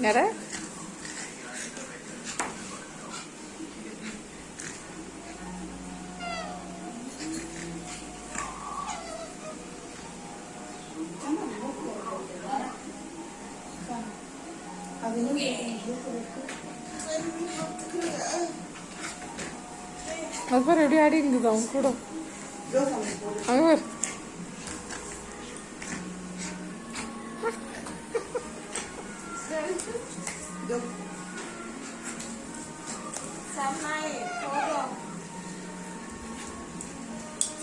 யார அது பாரு எப்படி ஆடி இருந்தது அவங்க கூட அங்க பாரு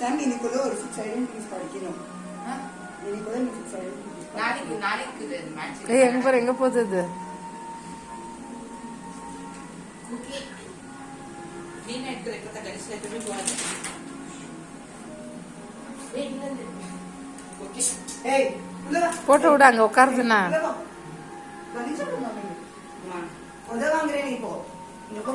சாமி இன்னைக்குள்ள ஒரு 6 ஐடென்டிட்டிஸ் படிக்கணும். இன்னைக்குள்ள நீ 6 ஐடென்டிட்டிஸ் நாளைக்கு மேட்ச். ஏய் எங்க பாரு எங்க போகுது ஓகே நீ எடுத்து வைக்க கடைசில திரும்பி போறது. ஏய் இல்ல ஓகே ஏய் உள்ள போட்டோ விட அங்க உட்காருதுண்ணா கலிஞ்சு போங்க அம்மா உத வாங்குறேன் நீ போ இங்க போ